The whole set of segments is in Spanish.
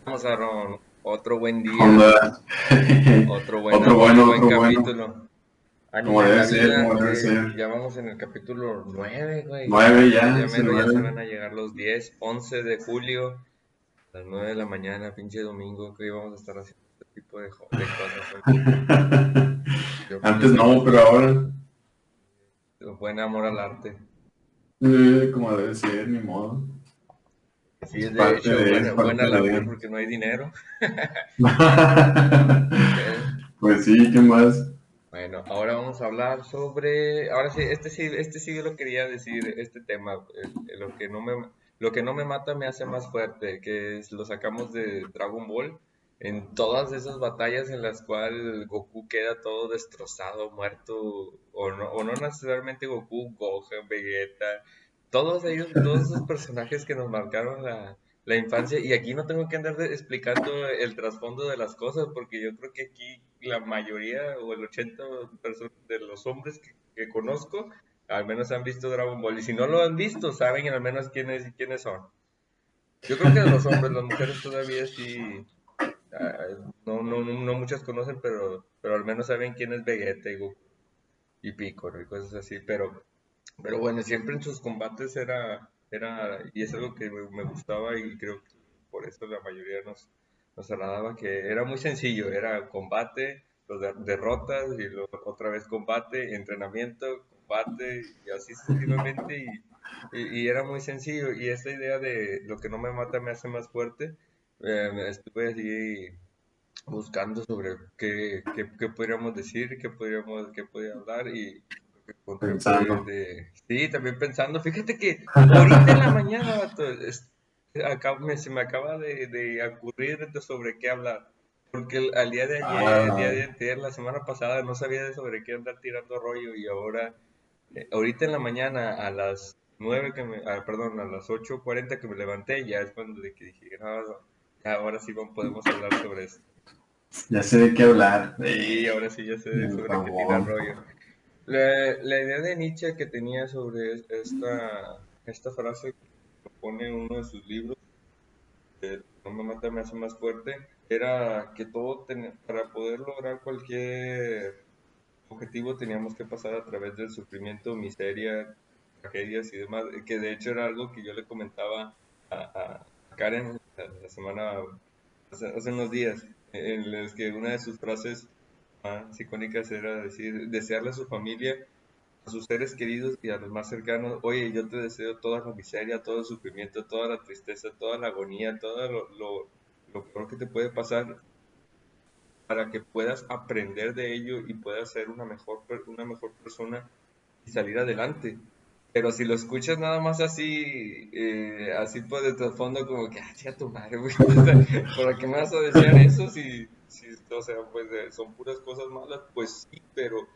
Vamos, Aaron, otro buen día, Onda. otro buen Otro bueno, capítulo. como Ánimo en debe la ser, vida, como debe que ser. ya vamos en el capítulo 9, güey. Nueve ya, Ya es el mero ya se van nueve. a llegar los 10, 11 de julio, a las 9 de la mañana, pinche domingo, que íbamos a estar haciendo este tipo de cosas, hombre. Yo Antes siempre no, pero fui ahora, buen amor al arte. como debe ser, ni modo. Sí, Es de parte hecho, de, es buena parte labor de. porque no hay dinero. Eh, Pues sí, ¿qué más? Bueno, ahora vamos a hablar sobre, ahora sí, este sí yo lo quería decir, este tema, lo que no me mata me hace más fuerte, que es, lo sacamos de Dragon Ball, en todas esas batallas en las cuales Goku queda todo destrozado, muerto, o no necesariamente Goku, Gohan, Vegeta, todos ellos, todos esos personajes que nos marcaron la infancia, y aquí no tengo que andar explicando el trasfondo de las cosas, porque yo creo que aquí la mayoría o el 80% de los hombres que conozco, al menos han visto Dragon Ball, y si no lo han visto, saben al menos quiénes son. Yo creo que de los hombres, las mujeres todavía sí, no muchas conocen, pero al menos saben quién es Vegeta y Goku y Piccolo y cosas así, pero bueno, siempre en sus combates y es algo que me gustaba y creo que por eso la mayoría nos agradaba, que era muy sencillo, era combate, derrotas y luego otra vez combate, entrenamiento, combate y así sucesivamente y era muy sencillo y esta idea de lo que no me mata me hace más fuerte, estuve así buscando sobre qué podríamos decir, qué podría hablar y lo que encontré fue Pensando. de... Sí, también pensando, fíjate que ahorita en la mañana, vato, se me acaba de ocurrir sobre qué hablar, porque al día de ayer, el día Ah, de ayer, la semana pasada, no sabía de sobre qué andar tirando rollo y ahora, ahorita en la mañana a las 9 perdón, a las 8:40 que me levanté, ya es cuando de que dije, no, ya ahora sí podemos hablar sobre esto. ya sé de qué hablar. Sí, ahora sí ya sé El sobre qué tirar Ramón. rollo. La idea de Nietzsche que tenía sobre esta frase que propone en uno de sus libros, No me mata, me hace más fuerte, era que para poder lograr cualquier objetivo teníamos que pasar a través del sufrimiento, miseria, tragedias y demás, que de hecho era algo que yo le comentaba a Karen la semana, hace unos días, en los que una de sus frases más icónicas era decir, desearle a su familia, a sus seres queridos y a los más cercanos, oye, yo te deseo toda la miseria, todo el sufrimiento, toda la tristeza, toda la agonía, todo lo peor que te puede pasar para que puedas aprender de ello y puedas ser una mejor persona y salir adelante. Pero si lo escuchas nada más así, así por de trasfondo, como que, ah, chica tu madre, güey, o sea, ¿para qué me vas a desear eso si o sea, pues son puras cosas malas? Pues sí, pero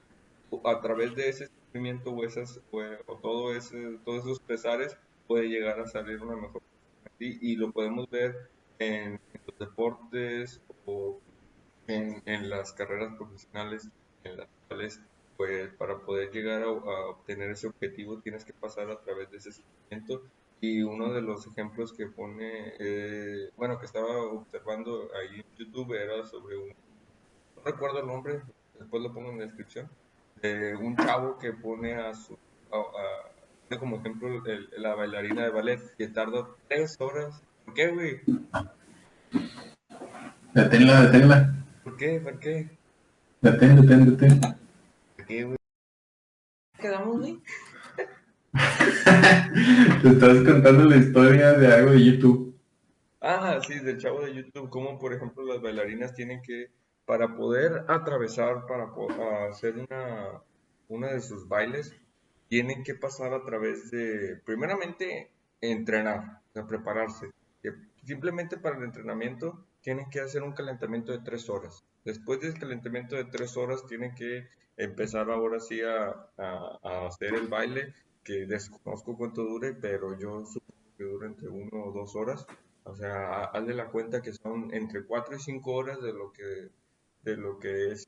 a través de ese sufrimiento o todos esos pesares puede llegar a salir una mejor persona. Y lo podemos ver en los deportes o en las carreras profesionales en las cuales, pues, para poder llegar a obtener ese objetivo tienes que pasar a través de ese sufrimiento. Y uno de los ejemplos que pone, bueno, que estaba observando ahí en YouTube era sobre no recuerdo el nombre, después lo pongo en la descripción, de un chavo que pone pone como ejemplo la bailarina de ballet que tarda 3 horas. ¿Por qué, güey? Deténla, deténla. ¿Por qué? ¿Por qué? Detén, detén, detén. ¿Por qué, güey? ¿Quedamos, güey? Te estás contando la historia de algo de YouTube. Ah, sí, del chavo de YouTube, como por ejemplo las bailarinas tienen que, para poder atravesar, hacer una de sus bailes, tienen que pasar a través de, primeramente, entrenar, o sea, prepararse. Que simplemente para el entrenamiento tienen que hacer un calentamiento de 3 horas. Después del calentamiento de 3 horas tienen que empezar ahora sí a hacer el baile, que desconozco cuánto dure, pero yo supongo que dura entre 1 o 2 horas. O sea, hazle la cuenta que son entre 4 y 5 horas de lo que es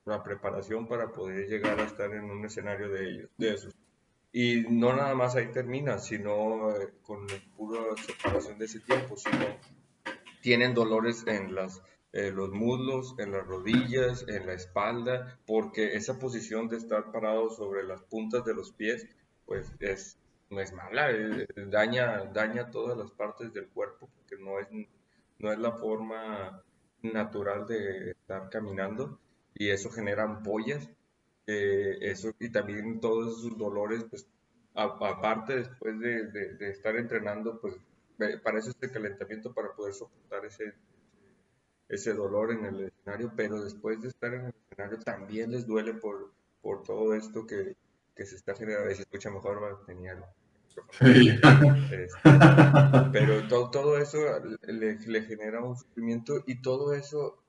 la preparación para poder llegar a estar en un escenario de esos. Y no nada más ahí termina, sino con la pura separación de ese tiempo, sino tienen dolores en los muslos, en las rodillas, en la espalda, porque esa posición de estar parado sobre las puntas de los pies, pues no es mala, daña todas las partes del cuerpo, porque no es la forma natural de estar caminando, y eso genera ampollas, y también todos esos dolores, pues aparte después de estar entrenando, pues para eso es el calentamiento, para poder soportar ese dolor en el escenario, pero después de estar en el escenario también les duele por todo esto que se está generando. Y se escucha mejor, ¿verdad? Tenía el micrófono Sí. cerca. Este, pero todo eso le genera un sufrimiento, y todo eso,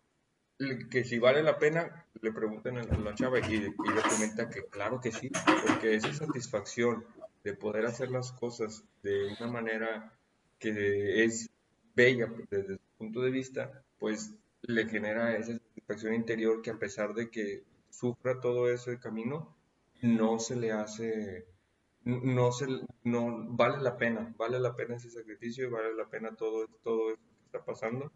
que si vale la pena, le preguntan a la chava, y ella comenta que claro que sí, porque esa satisfacción de poder hacer las cosas de una manera que es bella desde su punto de vista, pues le genera esa satisfacción interior, que a pesar de que sufra todo ese camino, no se le hace, no vale la pena ese sacrificio, y vale la pena todo eso que está pasando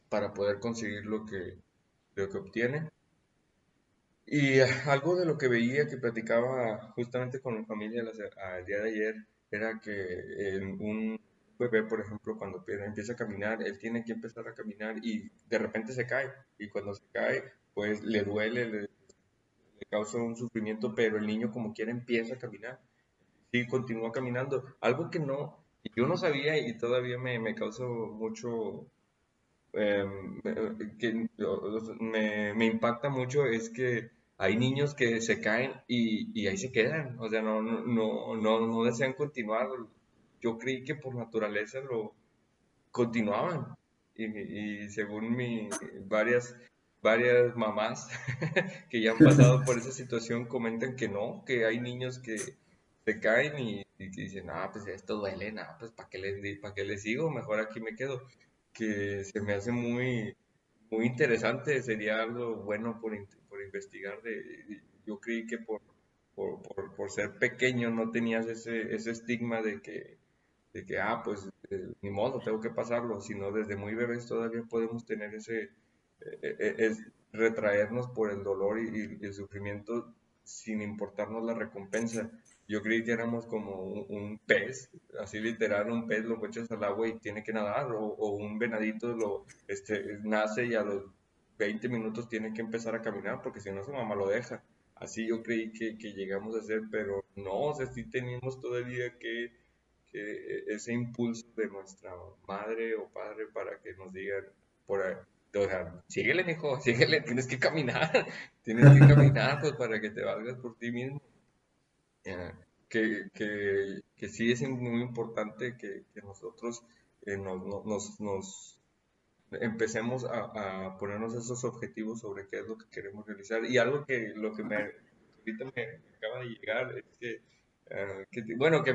para poder conseguir lo que obtiene. Y algo de lo que veía, que platicaba justamente con mi familia el día de ayer, era que un bebé, por ejemplo, cuando empieza a caminar, él tiene que empezar a caminar y de repente se cae. Y cuando se cae, pues le duele, le causa un sufrimiento, pero el niño como quiera empieza a caminar. Sí, continúa caminando. Algo que no, y yo no sabía, y todavía me causó mucho, que me impacta mucho, es que hay niños que se caen y ahí se quedan, o sea, no desean continuar. Yo creí que por naturaleza lo continuaban, y según varias mamás que ya han pasado por esa situación comentan que no, que hay niños que se caen y que dicen, ah, pues esto duele, nada, pues ¿para qué les sigo? Mejor aquí me quedo. Que se me hace muy interesante, sería algo bueno por investigar. Yo creí que por ser pequeño no tenías ese estigma de que, pues ni modo, tengo que pasarlo, sino desde muy bebés todavía podemos tener retraernos por el dolor y el sufrimiento sin importarnos la recompensa. Yo creí que éramos como un pez, así literal, un pez lo echas al agua y tiene que nadar, o un venadito nace y a los 20 minutos tiene que empezar a caminar, porque si no su mamá lo deja. Así yo creí que llegamos a ser, pero no, o sea, sí tenemos todavía que ese impulso de nuestra madre o padre para que nos digan por ahí, o sea, síguele, mijo, síguele, tienes que caminar, tienes que caminar, pues para que te valgas por ti mismo. Eh, que sí es muy importante que nosotros nos empecemos a ponernos esos objetivos sobre qué es lo que queremos realizar. Y algo ahorita me acaba de llegar, es bueno, que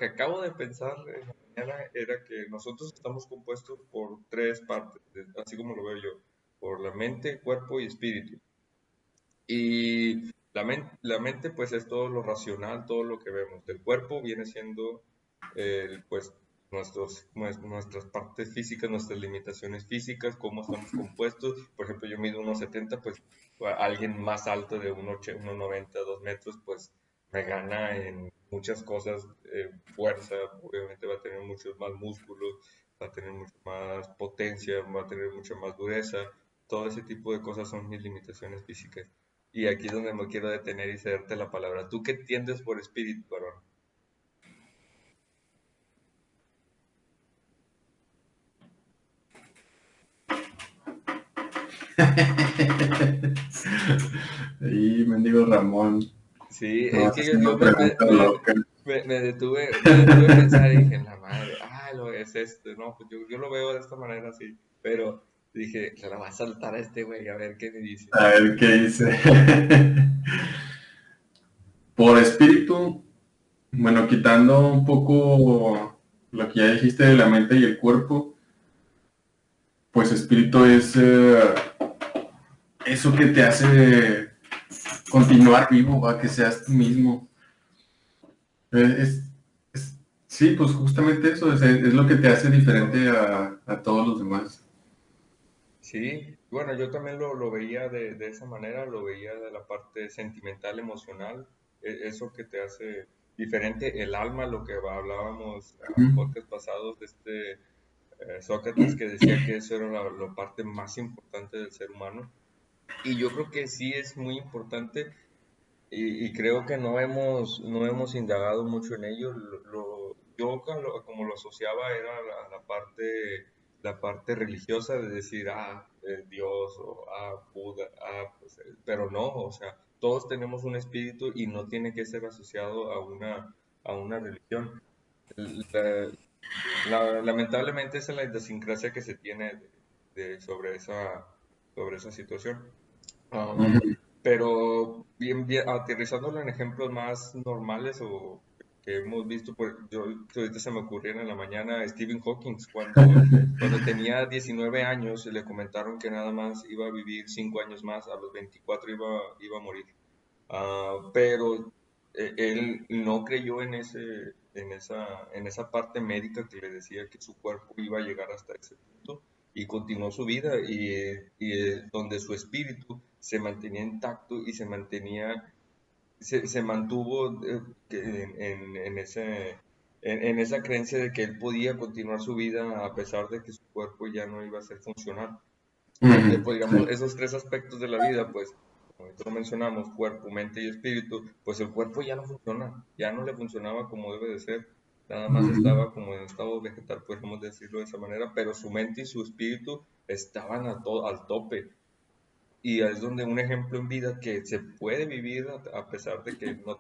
acabo de pensar en la mañana, era que nosotros estamos compuestos por tres partes, así como lo veo yo, por la mente, cuerpo y espíritu. Y la mente, pues es todo lo racional, todo lo que vemos. El cuerpo viene siendo, pues, nuestras partes físicas, nuestras limitaciones físicas, cómo estamos compuestos. Por ejemplo, yo mido 1,70, pues alguien más alto de 1,90, 2 metros, pues me gana en muchas cosas. Fuerza, obviamente va a tener muchos más músculos, va a tener mucho más potencia, va a tener mucha más dureza. Todo ese tipo de cosas son mis limitaciones físicas. Y aquí es donde me quiero detener y cederte la palabra. ¿Tú qué entiendes por espíritu, varón? Y mendigo Ramón, Sí, no es vas que yo haciendo preguntas locas. me detuve a pensar y dije, la madre, lo es esto, no, pues yo lo veo de esta manera así, pero dije, se la va a saltar a este güey, a ver qué me dice. A ver qué dice. Por espíritu, bueno, quitando un poco lo que ya dijiste de la mente y el cuerpo, pues espíritu es eso que te hace continuar vivo, a que seas tú mismo. Es, Sí, pues justamente eso es lo que te hace diferente a todos los demás. Sí, bueno, yo también lo veía de esa manera, lo veía de la parte sentimental, emocional, eso que te hace diferente, el alma, lo que hablábamos a Ujú. podcast pasados de Sócrates, que decía que eso era la parte más importante del ser humano. Y yo creo que sí es muy importante y creo que no hemos indagado mucho en ello. Yo como lo asociaba era la parte religiosa de decir, Dios o Buda, pero no, o sea, todos tenemos un espíritu y no tiene que ser asociado a una religión. La- Lamentablemente esa es la idiosincrasia que se tiene sobre esa situación. Um, Ujú. pero bien, aterrizándolo en ejemplos más normales o que hemos visto, yo ahorita se me ocurrieron en la mañana Stephen Hawking, cuando tenía 19 años le comentaron que nada más iba a vivir 5 años más, a los 24 iba a morir. Pero él no creyó en esa parte médica que le decía que su cuerpo iba a llegar hasta ese punto y continuó su vida donde su espíritu se mantenía intacto y se mantuvo en esa creencia de que él podía continuar su vida a pesar de que su cuerpo ya no iba a ser funcional. Donde Ujú. podríamos, Sí. esos tres aspectos de la vida, pues, como nosotros mencionamos, cuerpo, mente y espíritu, pues el cuerpo ya no funciona, ya no le funcionaba como debe de ser, nada más Ujú. estaba como en estado vegetal, podríamos decirlo de esa manera, pero su mente y su espíritu estaban al tope. Y es donde un ejemplo en vida que se puede vivir a pesar de que no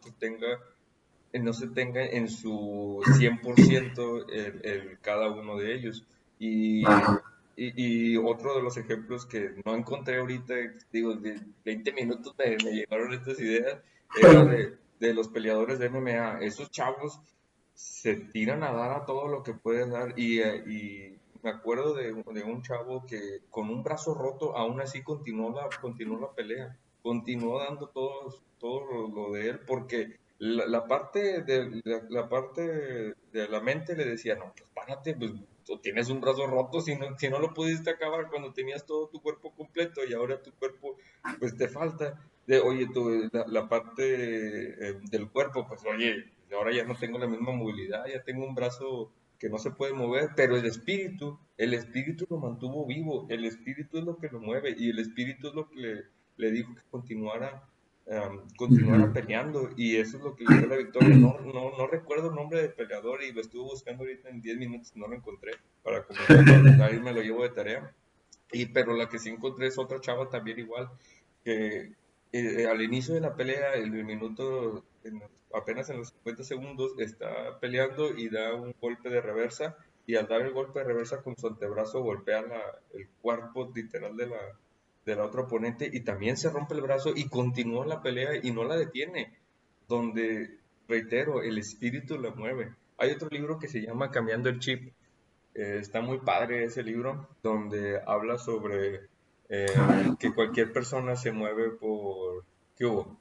se tenga en su 100% cada uno de ellos. Y, Ajá. y otro de los ejemplos que no encontré ahorita, digo, de 20 minutos me llegaron estas ideas, era de los peleadores de MMA. Esos chavos se tiran a dar a todo lo que pueden dar y me acuerdo de un chavo que con un brazo roto aún así continuó la pelea, continuó dando todo lo de él porque la parte de la mente le decía, no, pues párate, pues tú tienes un brazo roto si no lo pudiste acabar cuando tenías todo tu cuerpo completo y ahora tu cuerpo pues te falta. Oye, la parte del cuerpo, pues oye, ahora ya no tengo la misma movilidad, ya tengo un brazo que no se puede mover, pero el espíritu lo mantuvo vivo, el espíritu es lo que lo mueve y el espíritu es lo que le dijo que continuara Ujú. peleando y eso es lo que le dio la victoria. No recuerdo el nombre del peleador y lo estuve buscando ahorita en 10 minutos, no lo encontré para comentarlo, ahí me lo llevo de tarea. Pero la que sí encontré es otra chava también igual, que al inicio de la pelea, en el minuto, apenas en los 50 segundos, está peleando y da un golpe de reversa y al dar el golpe de reversa con su antebrazo golpea el cuerpo literal de la otra oponente y también se rompe el brazo y continúa la pelea y no la detiene, donde, reitero, el espíritu la mueve. Hay otro libro que se llama Cambiando el Chip. Está muy padre ese libro, donde habla sobre A ver. que cualquier persona se mueve por... ¿Qué hubo?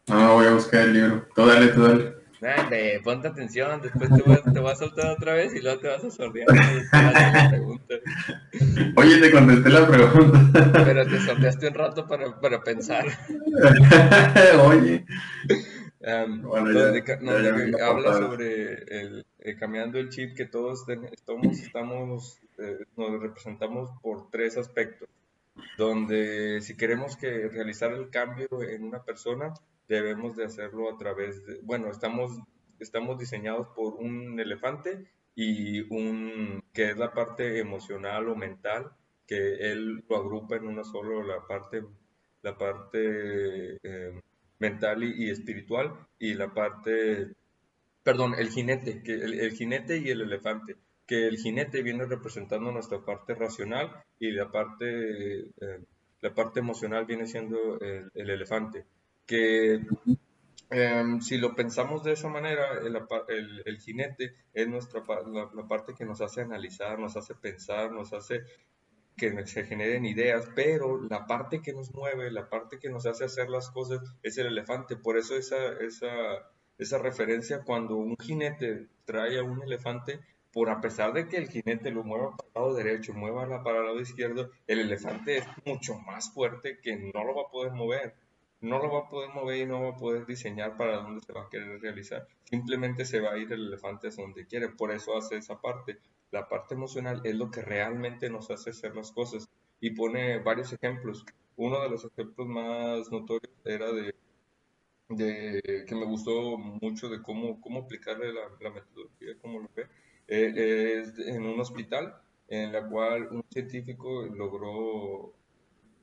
No, voy a buscar el libro. Tú dale, tú dale. Ande, ponte atención, después te voy a soltar otra vez y luego te vas a sordear cuando te haga la pregunta. Oye, te contesté la pregunta. Pero te sordeaste un rato para pensar. Oye. Bueno, Donde, ya vi la habla portada. sobre cambiando el chip, que todos nos representamos por tres aspectos. Donde si queremos realizar el cambio en una persona, debemos de hacerlo a través bueno, estamos diseñados por un elefante que es la parte emocional o mental, que él lo agrupa en una solo, la parte mental y espiritual, y la parte, perdón, el jinete, el jinete y el elefante, que el jinete viene representando nuestra parte racional y la parte emocional viene siendo el elefante. Que si lo pensamos de esa manera, el jinete es la parte que nos hace analizar, nos hace pensar, nos hace que se generen ideas, pero la parte que nos mueve, la parte que nos hace hacer las cosas es el elefante. Por eso esa referencia cuando un jinete trae a un elefante, por a pesar de que el jinete lo mueva para el lado derecho, para el lado izquierdo, el elefante es mucho más fuerte que no lo va a poder mover. No lo va a poder mover y no va a poder diseñar para dónde se va a querer realizar. Simplemente se va a ir el elefante hacia donde quiere. Por eso hace esa parte. La parte emocional es lo que realmente nos hace hacer las cosas. Y pone varios ejemplos. Uno de los ejemplos más notorios era de que me gustó mucho de cómo aplicarle la metodología, cómo lo ve. Es en un hospital en la cual un científico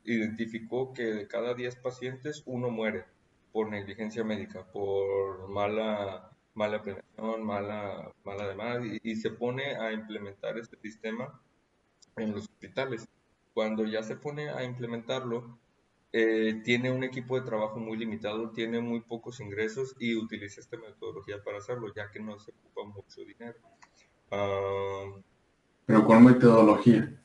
identificó que de cada 10 pacientes, uno muere por negligencia médica, por mala planeación, mala demás, y se pone a implementar este sistema en los hospitales. Cuando ya se pone a implementarlo, tiene un equipo de trabajo muy limitado, tiene muy pocos ingresos y utiliza esta metodología para hacerlo, ya que no se ocupa mucho dinero. Ah, Pero con metodología.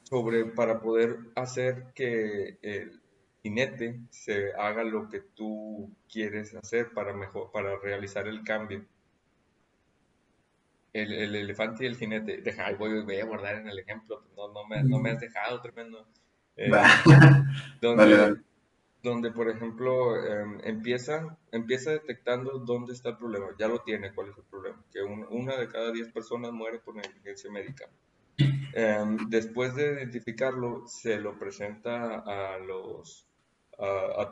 para poder hacer que el jinete se haga lo que tú quieres hacer para realizar el cambio. El elefante y el jinete. Voy a guardar en el ejemplo, no me has dejado, tremendo. Eh, Dale, dale. donde, donde, por ejemplo, empieza detectando dónde está el problema. Ya lo tiene, cuál es el problema. Que una de cada 10 personas muere por negligencia médica. Después de identificarlo, se lo presenta a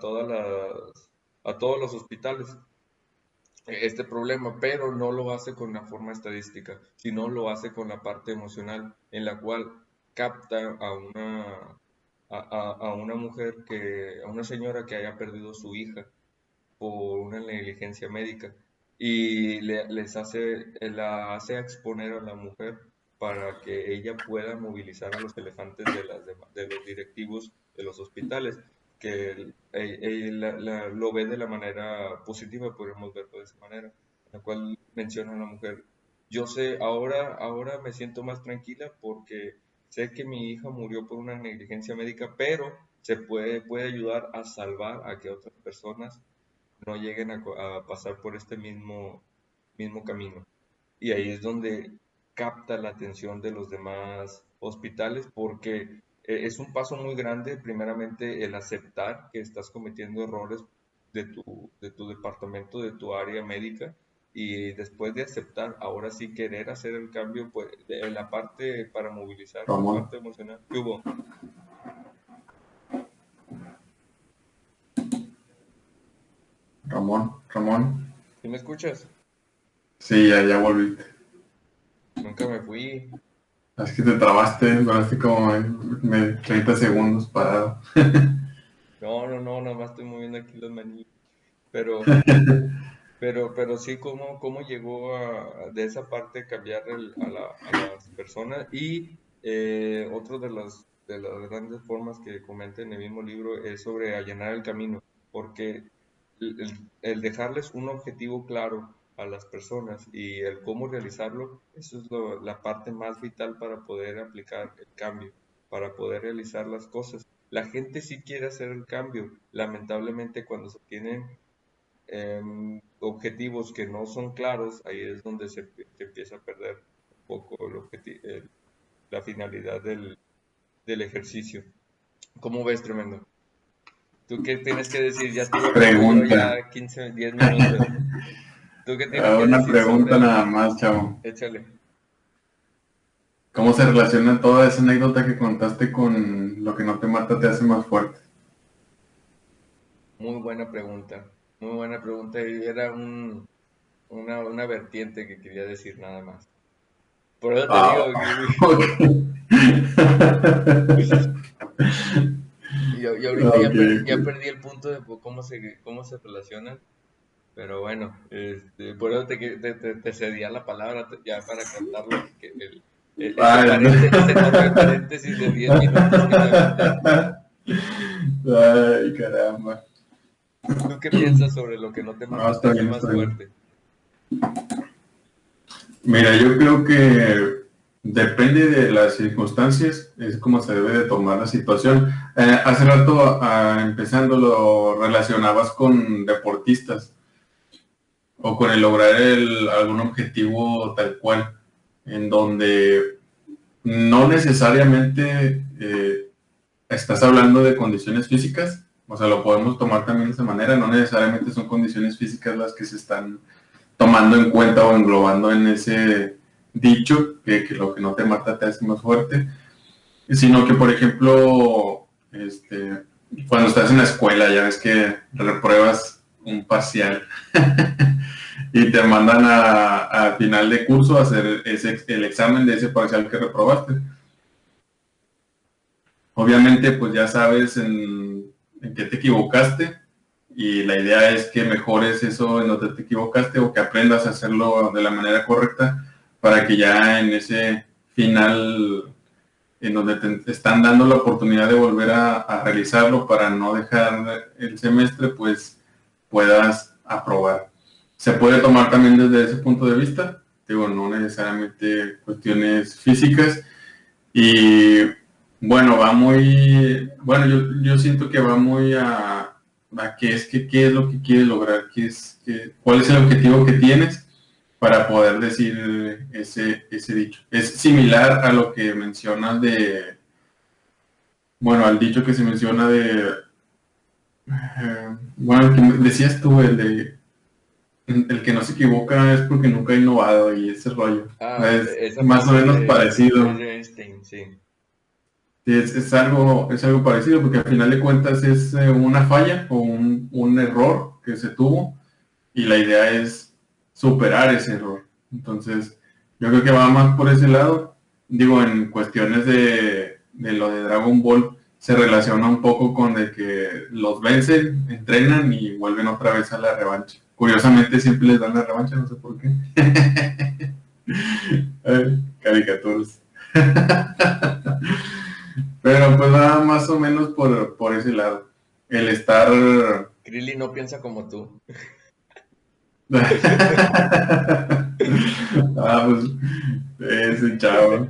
todas a todos los hospitales este problema, pero no lo hace con la forma estadística, sino lo hace con la parte emocional, en la cual capta a una mujer a una señora que haya perdido su hija por una negligencia médica y la hace exponer a la mujer para que ella pueda movilizar a los elefantes de los directivos de los hospitales, que lo ve de la manera positiva, podemos verlo de esa manera, en la cual menciona a la mujer, yo sé, ahora me siento más tranquila porque sé que mi hija murió por una negligencia médica, pero puede ayudar a salvar a que otras personas no lleguen a pasar por este mismo camino. Y ahí es donde capta la atención de los demás hospitales porque es un paso muy grande, primeramente, el aceptar que estás cometiendo errores de tu departamento, de tu área médica, y después de aceptar, ahora sí querer hacer el cambio, pues, en la parte para movilizar, la Ramón, parte emocional. ¿Qué hubo? Ramón. ¿Sí me escuchas? Sí, ya volví. Nunca me fui. Es que te trabaste, duraste como 30 segundos parado. No, nada más estoy moviendo aquí los manillos. Pero sí, cómo llegó de esa parte cambiar a las personas. Y otro de las grandes formas que comenta en el mismo libro es sobre allanar el camino, porque el dejarles un objetivo claro a las personas y el cómo realizarlo, eso es la parte más vital para poder aplicar el cambio, para poder realizar las cosas. La gente sí quiere hacer el cambio, lamentablemente cuando se tienen objetivos que no son claros, ahí es donde se empieza a perder un poco la finalidad del ejercicio. ¿Cómo ves, tremendo? ¿Tú qué tienes que decir? Ya estuve hablando yo Pregunta. ya 15, 10 minutos. ¿Tú qué tienes que Una decir pregunta sobre? nada más, chavo. Échale. ¿Cómo se relaciona toda esa anécdota que contaste con lo que no te mata te hace más fuerte? Muy buena pregunta. Muy buena pregunta. Y era una vertiente que quería decir nada más. Por eso te digo Ah, que ok. y ahorita Ok, ya ok. perdí el punto de cómo se relacionan. Pero bueno, por eso te cedía la palabra ya para contarlo, Ay, ese enorme paréntesis de 10 minutos que me aventé. ay, caramba. ¿Tú qué piensas sobre lo que no te No, mata te está hace bien, más está bien. fuerte? Mira, yo creo que depende de las circunstancias, es como se debe de tomar la situación. Hace rato, empezando, lo relacionabas con deportistas. o con el lograr algún objetivo tal cual, en donde no necesariamente estás hablando de condiciones físicas, o sea, lo podemos tomar también de esa manera, no necesariamente son condiciones físicas las que se están tomando en cuenta o englobando en ese dicho, que lo que no te mata te hace más fuerte, sino que, por ejemplo, cuando estás en la escuela, ya ves que repruebas un parcial y te mandan a final de curso a hacer el examen de ese parcial que reprobaste. Obviamente, pues ya sabes en qué te equivocaste y la idea es que mejores eso en donde te equivocaste o que aprendas a hacerlo de la manera correcta para que ya en ese final en donde te están dando la oportunidad de volver a realizarlo para no dejar el semestre, pues puedas aprobar. Se puede tomar también desde ese punto de vista, digo, no necesariamente cuestiones físicas, y bueno, yo siento que va muy a qué es lo que quieres lograr, cuál es el objetivo que tienes para poder decir ese dicho. Es similar a lo que mencionas al dicho que se menciona el que decías tú, el que no se equivoca es porque nunca ha innovado y ese rollo. Es Esa más o frase menos es parecido. de Einstein, sí. Sí, es algo parecido porque al final de cuentas es una falla o un error que se tuvo y la idea es superar ese error. Entonces, yo creo que va más por ese lado. Digo, en cuestiones de lo de Dragon Ball, se relaciona un poco con de que los vencen, entrenan y vuelven otra vez a la revancha. Curiosamente siempre les dan la revancha, no sé por qué. Caricaturas. Pero pues va más o menos por ese lado. El estar... Krillin no piensa como tú. Pues ese chavo.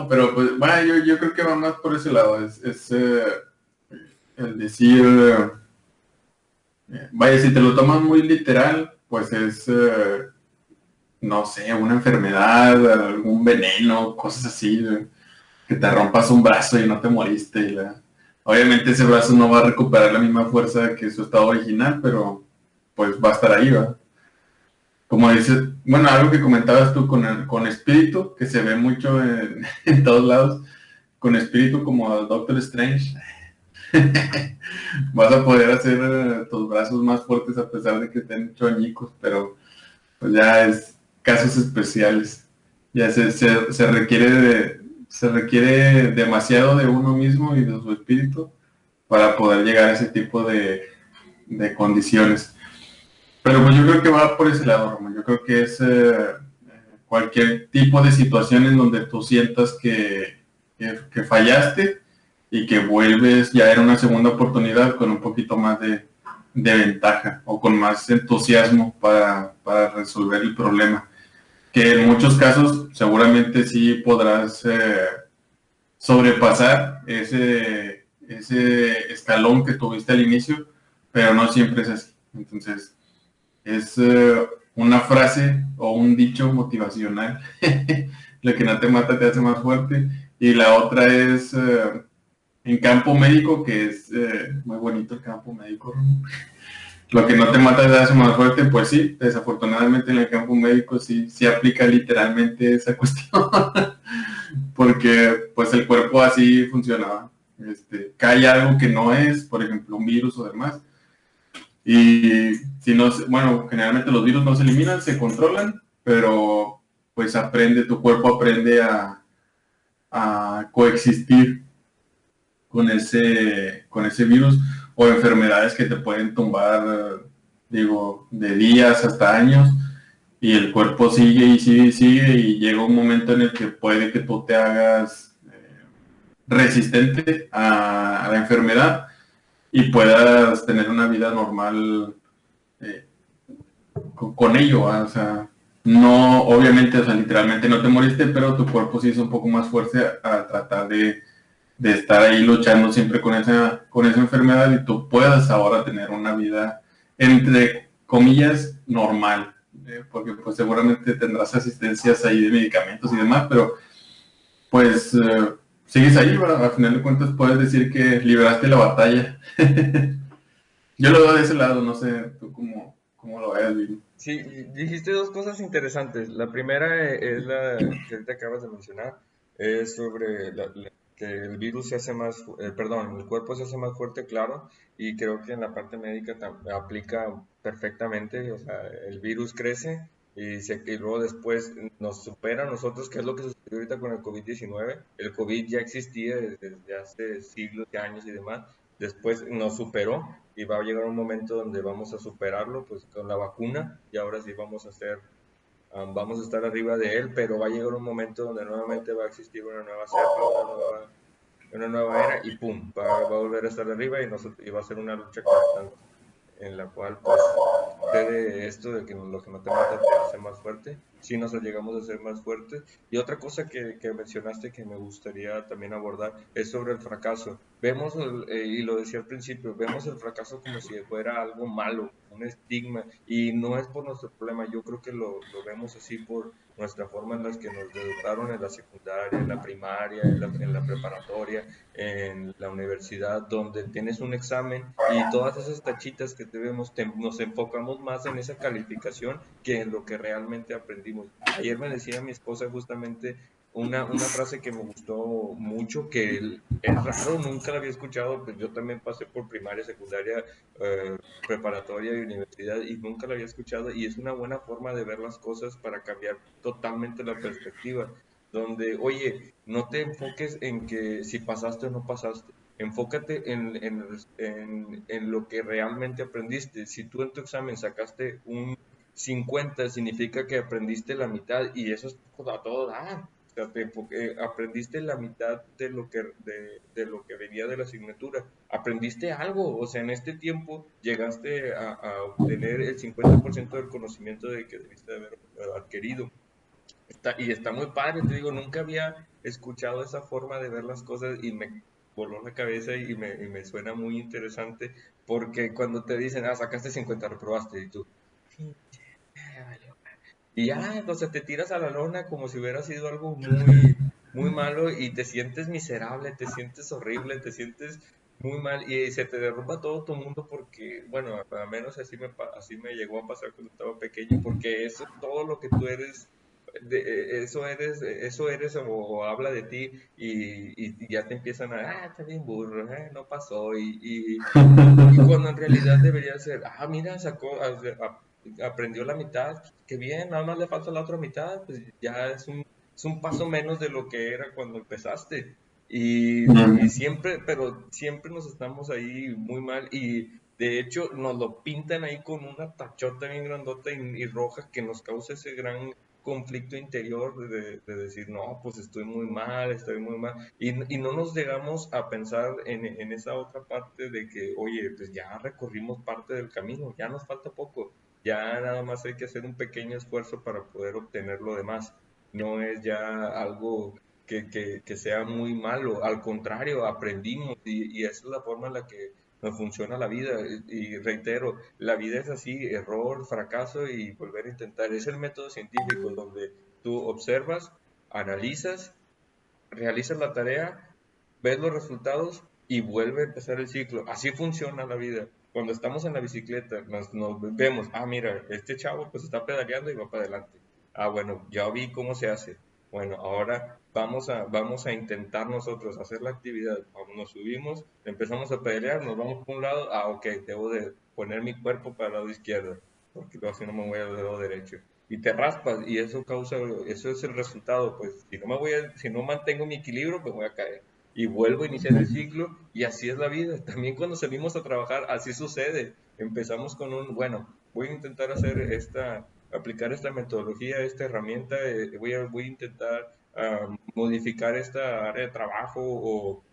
Pero pues, bueno, yo creo que va más por ese lado. El decir, vaya, si te lo tomas muy literal, pues no sé, una enfermedad, algún veneno, cosas así, que te rompas un brazo y no te moriste. Obviamente ese brazo no va a recuperar la misma fuerza que su estado original, pero pues va a estar ahí, ¿va? Como dices, bueno, algo que comentabas tú con espíritu, que se ve mucho en todos lados, con espíritu como Doctor Strange, vas a poder hacer tus brazos más fuertes a pesar de que te han hecho añicos, pero pues ya es casos especiales. Ya se requiere demasiado de uno mismo y de su espíritu para poder llegar a ese tipo de condiciones. Pero pues yo creo que va por ese lado, Ramón. Yo creo que es cualquier tipo de situación en donde tú sientas que fallaste y que vuelves ya en una segunda oportunidad con un poquito más de ventaja o con más entusiasmo para resolver el problema. Que en muchos casos seguramente sí podrás sobrepasar ese escalón que tuviste al inicio, pero no siempre es así. Entonces, es una frase o un dicho motivacional. Lo que no te mata te hace más fuerte. Y la otra es en campo médico, que es muy bonito el campo médico. Lo que no te mata te hace más fuerte, pues sí, desafortunadamente en el campo médico sí aplica literalmente esa cuestión. Porque pues el cuerpo así funcionaba. Cae algo que no es, por ejemplo, un virus o demás. Y si no, bueno, generalmente los virus no se eliminan, se controlan, pero pues tu cuerpo aprende a coexistir con ese virus o enfermedades que te pueden tumbar, digo, de días hasta años, y el cuerpo sigue y sigue y sigue y llega un momento en el que puede que tú te hagas resistente a la enfermedad y puedas tener una vida normal eh, con ello, ¿va? O sea, no, obviamente, o sea, literalmente no te moriste, pero tu cuerpo sí hizo un poco más fuerte a tratar de estar ahí luchando siempre con esa enfermedad y tú puedas ahora tener una vida, entre comillas, normal. Porque pues seguramente tendrás asistencias ahí de medicamentos y demás, pero pues sigues ahí, ¿verdad? Al final de cuentas puedes decir que libraste la batalla. Yo lo veo de ese lado, no sé, tú cómo lo ves, Vini. Sí, dijiste dos cosas interesantes. La primera es la que ahorita acabas de mencionar, es sobre que el virus se hace más, perdón, el cuerpo se hace más fuerte, claro, y creo que en la parte médica aplica perfectamente. O sea, el virus crece y luego después nos supera a nosotros, que es lo que sucedió ahorita con el COVID-19. El COVID ya existía desde hace siglos y años y demás. Después nos superó y va a llegar un momento donde vamos a superarlo, pues con la vacuna, y ahora sí vamos a hacer, vamos a estar arriba de él, pero va a llegar un momento donde nuevamente va a existir una nueva cepa, una nueva era, y pum, va a volver a estar arriba, y va a ser una lucha constante en la cual pues sucede esto de que lo que no te mata te hace más fuerte, si nos llegamos a ser más fuertes. Y otra cosa que mencionaste que me gustaría también abordar es sobre el fracaso. Vemos, y lo decía al principio, vemos el fracaso como si fuera algo malo, un estigma, y no es por nuestro problema. Yo creo que lo vemos así por nuestra forma en la que nos educaron en la secundaria, en la primaria, en la preparatoria, en la universidad, donde tienes un examen y todas esas tachitas que te vemos, nos enfocamos más en esa calificación que en lo que realmente aprendimos. Ayer me decía mi esposa justamente una frase que me gustó mucho, que es raro, nunca la había escuchado, pues yo también pasé por primaria, secundaria, preparatoria y universidad y nunca la había escuchado, y es una buena forma de ver las cosas para cambiar totalmente la perspectiva, donde, oye, no te enfoques en que si pasaste o no pasaste, enfócate en lo que realmente aprendiste. Si tú en tu examen sacaste un 50, significa que aprendiste la mitad, y eso es a todo dar. O sea, aprendiste la mitad de lo que venía de la asignatura. Aprendiste algo, o sea, en este tiempo llegaste a obtener el 50% del conocimiento de que debiste haber adquirido. Y está muy padre, te digo, nunca había escuchado esa forma de ver las cosas y me voló la cabeza y me suena muy interesante, porque cuando te dicen, sacaste 50, reprobaste, y tú, "Pinche, valió". Y ya, o sea, te tiras a la lona como si hubiera sido algo muy malo, y te sientes miserable, te sientes horrible, te sientes muy mal, y se te derrumba todo tu mundo porque, bueno, a menos así me llegó a pasar cuando estaba pequeño, porque eso, todo lo que tú eres, eso eres o habla de ti, y ya te empiezan está bien burro, no pasó, y cuando en realidad debería ser, mira, aprendió la mitad, qué bien, nada más le falta la otra mitad, pues ya es un paso menos de lo que era cuando empezaste. Y siempre, pero siempre nos estamos ahí muy mal, y de hecho nos lo pintan ahí con una tachota bien grandota y roja, que nos causa ese gran conflicto interior de decir, no, pues estoy muy mal, y no nos llegamos a pensar en esa otra parte de que, oye, pues ya recorrimos parte del camino, ya nos falta poco, ya nada más hay que hacer un pequeño esfuerzo para poder obtener lo demás. No es ya algo que sea muy malo, al contrario, aprendimos, y esa es la forma en la que nos funciona la vida. Y reitero, la vida es así, error, fracaso y volver a intentar. Es el método científico donde tú observas, analizas, realizas la tarea, ves los resultados y vuelve a empezar el ciclo. Así funciona la vida. Cuando estamos en la bicicleta, nos vemos, mira, este chavo pues está pedaleando y va para adelante. Bueno, ya vi cómo se hace. Bueno, ahora vamos a intentar nosotros hacer la actividad. Nos subimos, empezamos a pedalear, nos vamos por un lado. Ok, debo de poner mi cuerpo para el lado izquierdo, porque así no me voy al lado derecho, y te raspas, y eso es el resultado. Pues si no mantengo mi equilibrio, me voy a caer y vuelvo a iniciar el ciclo, y así es la vida. También cuando salimos a trabajar, así sucede. Empezamos con bueno, voy a intentar aplicar esta metodología, esta herramienta, voy a intentar modificar esta área de trabajo, o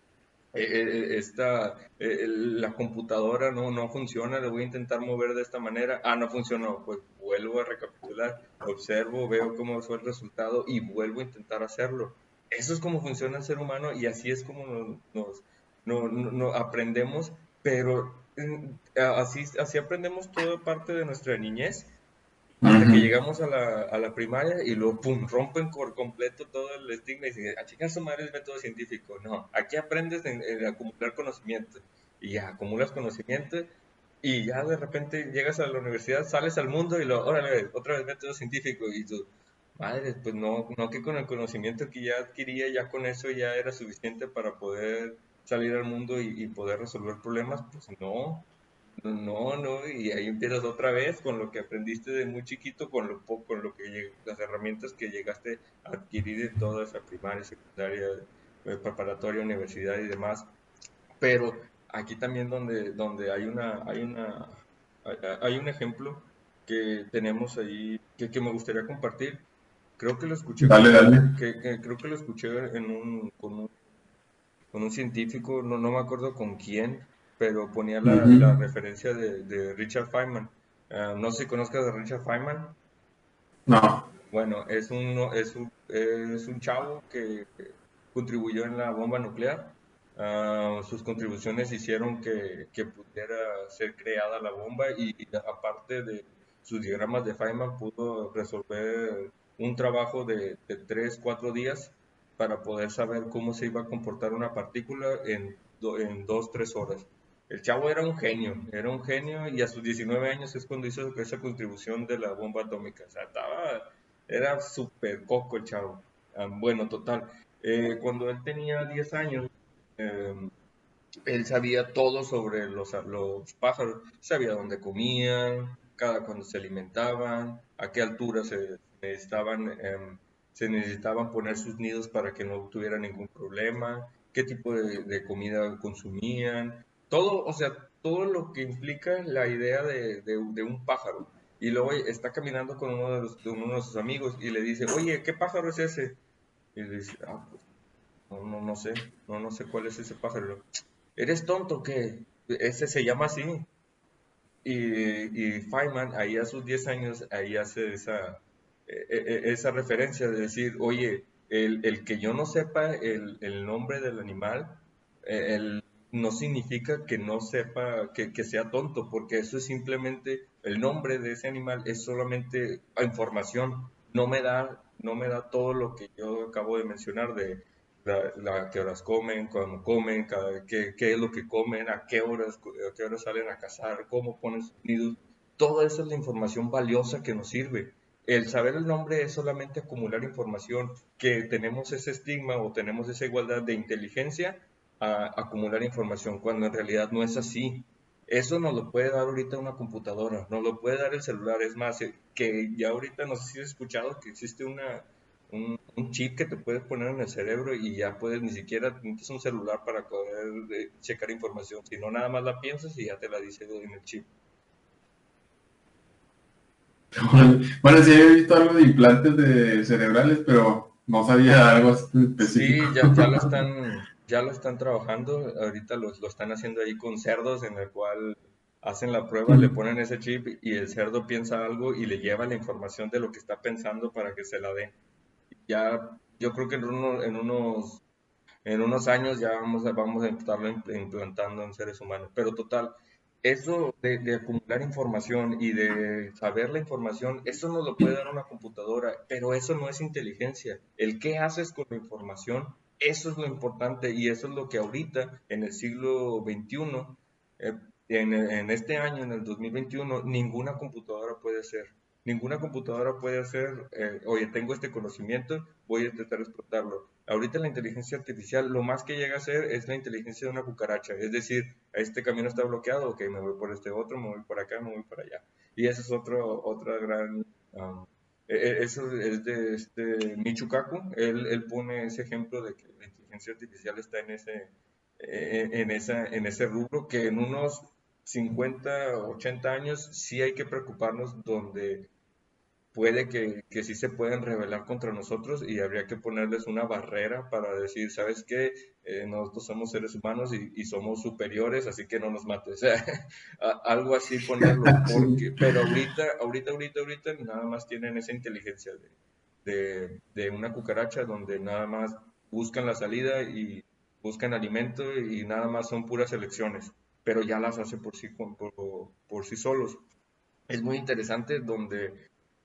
la computadora no funciona, le voy a intentar mover de esta manera, no funcionó, pues vuelvo a recapitular, observo, veo cómo fue el resultado y vuelvo a intentar hacerlo. Eso es como funciona el ser humano y así es como aprendemos, pero así aprendemos toda parte de nuestra niñez hasta que Ujú. llegamos a la primaria y luego, pum, rompen por completo todo el estigma y dicen, a chingar su madre el método científico. No, aquí aprendes en acumular conocimiento y ya acumulas conocimiento y ya de repente llegas a la universidad, sales al mundo y lo, órale, otra vez método científico y tú, madre, pues no, no que con el conocimiento que ya adquiría, ya con eso ya era suficiente para poder salir al mundo y poder resolver problemas, pues no. No, y ahí empiezas otra vez con lo que aprendiste de muy chiquito, con lo que las herramientas que llegaste a adquirir en toda esa primaria, secundaria, preparatoria, universidad y demás. Pero aquí también donde hay un ejemplo que tenemos ahí que me gustaría compartir. Creo que lo escuché Dale, dale. creo que lo escuché con un científico, no, no me acuerdo con quién, pero ponía la Ujú. referencia de Richard Feynman. No sé si conozcas a Richard Feynman. No. Bueno, es un chavo que contribuyó en la bomba nuclear. Sus contribuciones hicieron que pudiera ser creada la bomba y aparte de sus diagramas de Feynman pudo resolver un trabajo de 3, 4 días para poder saber cómo se iba a comportar una partícula en 2, 3 horas. El chavo era un genio y a sus 19 años es cuando hizo esa contribución de la bomba atómica. O sea, era súper coco el chavo. Bueno, total. Cuando él tenía 10 años, eh, él sabía todo sobre los pájaros. Sabía dónde comían, cada cuándo se alimentaban, a qué altura se necesitaban poner sus nidos para que no tuvieran ningún problema, qué tipo de comida consumían. Todo, o sea, todo lo que implica la idea de un pájaro. Y luego está caminando con uno de sus amigos y le dice, oye, ¿qué pájaro es ese? Y le dice, pues no sé, no sé cuál es ese pájaro. ¿Eres tonto o qué? Ese se llama así. Y Feynman, ahí a sus 10 años, ahí hace esa referencia de decir, oye, el que yo no sepa el nombre del animal, no significa que no sepa, que sea tonto, porque eso es simplemente, el nombre de ese animal es solamente información, no me da todo lo que yo acabo de mencionar de qué horas comen, cuándo comen, qué es lo que comen, a qué horas salen a cazar, cómo ponen sus nidos. Toda esa es la información valiosa que nos sirve. El saber el nombre es solamente acumular información, que tenemos ese estigma o tenemos esa igualdad de inteligencia a acumular información, cuando en realidad no es así. Eso nos lo puede dar ahorita una computadora, nos lo puede dar el celular. Es más, que ya ahorita no sé si has escuchado que existe un chip que te puedes poner en el cerebro y ya puedes, ni siquiera necesitas un celular para poder checar información, sino nada más la piensas y ya te la dice en el chip. Bueno, sí he visto algo de implantes de cerebrales, pero no sabía algo específico. Sí, ya lo están trabajando, ahorita lo están haciendo ahí con cerdos en el cual hacen la prueba, le ponen ese chip y el cerdo piensa algo y le lleva la información de lo que está pensando para que se la den. Ya, yo creo que en unos años ya vamos a estarlo implantando en seres humanos. Pero total, eso de acumular información y de saber la información, eso nos lo puede dar una computadora, pero eso no es inteligencia. El qué haces con la información, eso es lo importante y eso es lo que ahorita, en el siglo XXI, eh, en este año, en el 2021, ninguna computadora puede hacer. Ninguna computadora puede hacer, oye, tengo este conocimiento, voy a intentar explotarlo. Ahorita la inteligencia artificial lo más que llega a ser es la inteligencia de una cucaracha, es decir, este camino está bloqueado, ok, me voy por este otro, me voy por acá, me voy por allá. Y eso es otra gran... eso es de Michio Kaku, él pone ese ejemplo de que la inteligencia artificial está en ese rubro que en unos 50, 80 años sí hay que preocuparnos donde puede que sí se pueden rebelar contra nosotros y habría que ponerles una barrera para decir, ¿sabes qué? Nosotros somos seres humanos y somos superiores, así que no nos mates. O sea, algo así ponerlo, Sí. pero ahorita nada más tienen esa inteligencia de una cucaracha donde nada más buscan la salida y buscan alimento y nada más son puras elecciones, pero ya las hace por sí solos. Es muy interesante donde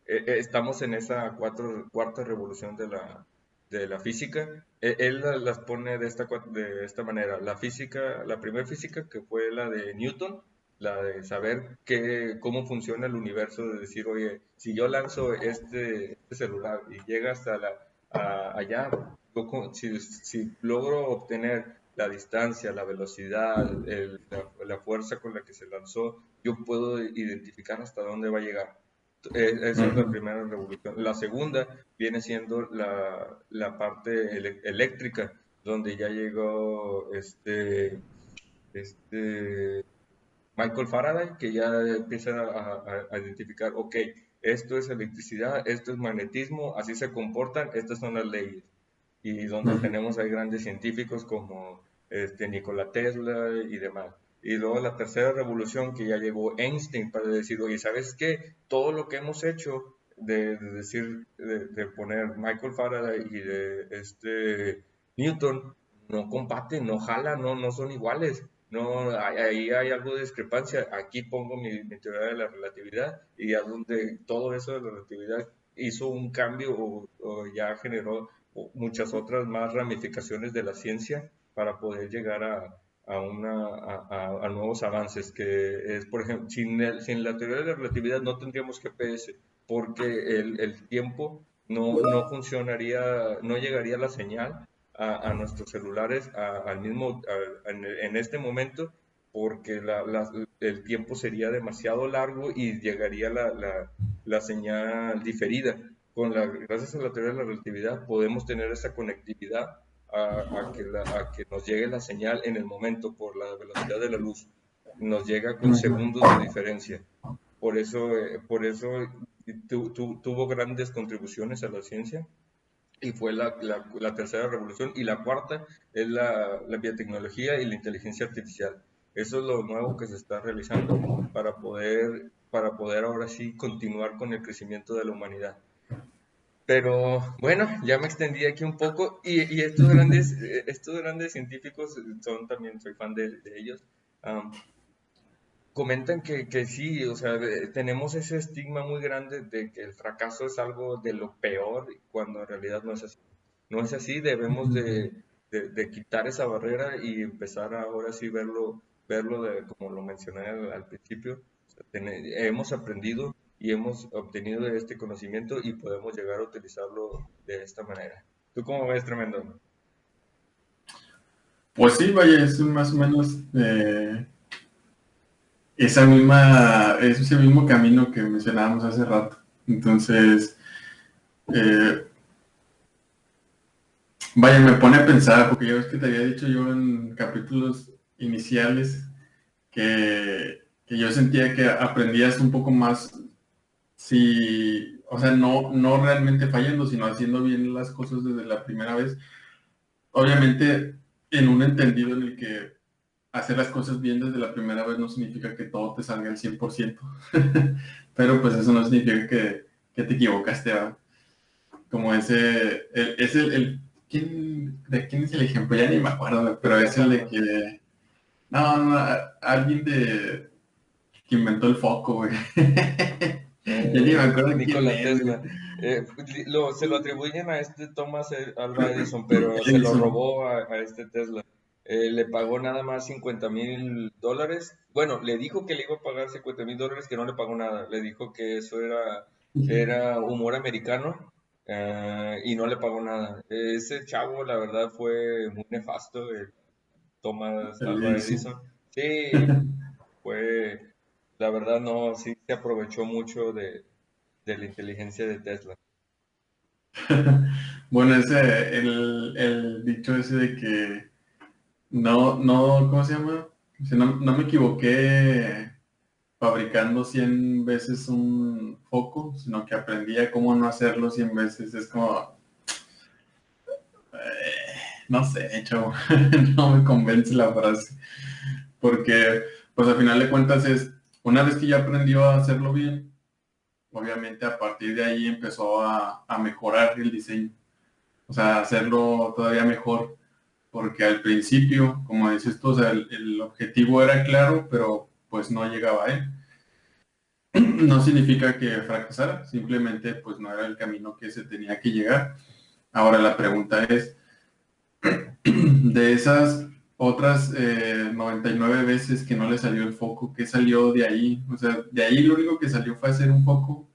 estamos en esa cuarta revolución de la física. Él las pone de esta manera. La física, la primera física que fue la de Newton, la de saber cómo funciona el universo, de decir, oye, si yo lanzo este celular y llega hasta allá, si logro obtener la distancia, la velocidad, la fuerza con la que se lanzó, yo puedo identificar hasta dónde va a llegar. Esa es la Ujú. primera revolución. La segunda viene siendo la parte eléctrica, donde ya llegó este Michael Faraday, que ya empieza a identificar, ok, esto es electricidad, esto es magnetismo, así se comportan, estas son las leyes. Y donde Ujú. tenemos hay grandes científicos como Nikola Tesla y demás. Y luego la tercera revolución que ya llegó Einstein para decir, oye, ¿sabes qué? Todo lo que hemos hecho de poner Michael Faraday y de Newton no compate, no jala, no son iguales. No, ahí hay algo de discrepancia. Aquí pongo mi teoría de la relatividad y a donde todo eso de la relatividad hizo un cambio o ya generó muchas otras más ramificaciones de la ciencia para poder llegar a nuevos avances, que es, por ejemplo, sin la teoría de la relatividad no tendríamos GPS, porque el tiempo no funcionaría, no llegaría la señal a nuestros celulares en este momento, porque el tiempo sería demasiado largo y llegaría la señal diferida. Gracias a la teoría de la relatividad podemos tener esa conectividad a que nos llegue la señal en el momento por la velocidad de la luz. Nos llega con Ujú. segundos de diferencia. Por eso tuvo grandes contribuciones a la ciencia y fue la tercera revolución. Y la cuarta es la biotecnología y la inteligencia artificial. Eso es lo nuevo que se está realizando para poder ahora sí continuar con el crecimiento de la humanidad. Pero bueno, ya me extendí aquí un poco y estos grandes científicos también soy fan de ellos. Comentan que sí, o sea, tenemos ese estigma muy grande de que el fracaso es algo de lo peor, cuando en realidad no es así. No es así, debemos de quitar esa barrera y empezar ahora sí verlo como lo mencioné al principio. O sea, hemos aprendido y hemos obtenido este conocimiento y podemos llegar a utilizarlo de esta manera. ¿Tú cómo ves, tremendo? Pues sí, vaya, es más o menos ese mismo camino que mencionábamos hace rato. Entonces, eh, vaya, me pone a pensar, porque ya ves que te había dicho yo en capítulos iniciales que yo sentía que aprendías un poco más si, o sea, no realmente fallando, sino haciendo bien las cosas desde la primera vez. Obviamente, en un entendido en el que hacer las cosas bien desde la primera vez no significa que todo te salga al 100%, pero pues eso no significa que te equivocaste, ¿va? Como ¿de quién es el ejemplo? Ya ni me acuerdo, pero es el de Repensando. que, no, alguien que inventó el foco, güey. Ya ni me acuerdo quién Nikola es, güey. Tesla. Se lo atribuyen a Thomas Alva Edison, pero se lo Edison. robó a este Tesla. Le pagó nada más $50,000. Bueno, le dijo que le iba a pagar $50,000, que no le pagó nada. Le dijo que eso era humor americano, y no le pagó nada. Ese chavo, la verdad, fue muy nefasto, Thomas El Alva Edison. Edison. Sí, la verdad no, sí se aprovechó mucho de la inteligencia de Tesla. Bueno, el dicho ese de que ¿cómo se llama? Dice, no me equivoqué fabricando 100 veces un foco, sino que aprendí a cómo no hacerlo 100 veces. Es como, no sé, chavo, no me convence la frase. Porque, pues al final de cuentas una vez que ya aprendió a hacerlo bien, obviamente a partir de ahí empezó a mejorar el diseño. o sea, hacerlo todavía mejor, porque al principio, como dices tú, o sea, el objetivo era claro, pero pues no llegaba a él. No significa que fracasara, simplemente pues no era el camino que se tenía que llegar. Ahora la pregunta es, de esas otras 99 veces que no le salió el foco, ¿qué salió de ahí? O sea, de ahí lo único que salió fue hacer un foco,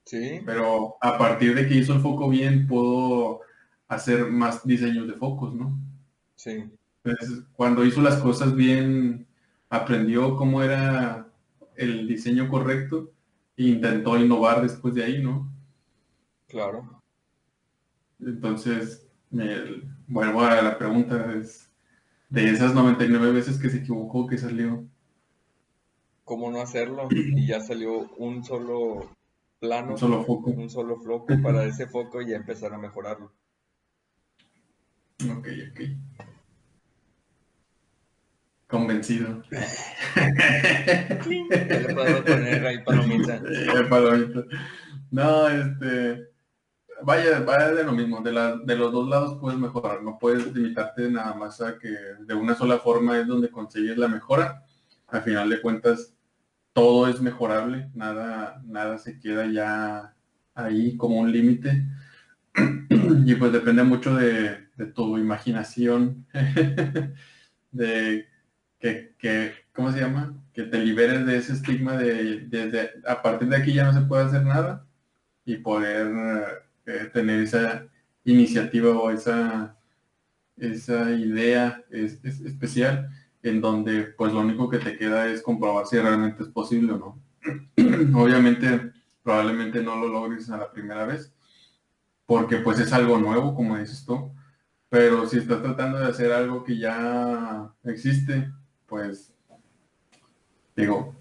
Sí, pero a partir de que hizo el foco bien, pudo hacer más diseños de focos, ¿no? sí, Entonces, cuando hizo las cosas bien, aprendió cómo era el diseño correcto e intentó innovar después de ahí, ¿no? claro. Entonces, vuelvo a la pregunta, es de esas 99 veces que se equivocó, que salió ¿Cómo no hacerlo? Y ya salió un solo un plano, solo foco. un solo foco para ese foco y ya empezar a mejorarlo. Ok, ok. Convencido. ¡Cling! Ya le podemos poner ahí palomita. Palomita. No, vaya de lo mismo, de los dos lados puedes mejorar, no puedes limitarte nada más a que de una sola forma es donde consigues la mejora. Al final de cuentas, todo es mejorable, nada se queda ya ahí como un límite. Y pues depende mucho de tu imaginación, de ¿cómo se llama? Que te liberes de ese estigma a partir de aquí ya no se puede hacer nada y poder tener esa iniciativa o esa idea especial en donde pues lo único que te queda es comprobar si realmente es posible o no. Obviamente, probablemente no lo logres a la primera vez, porque pues es algo nuevo, como dices tú, pero si estás tratando de hacer algo que ya existe, pues digo,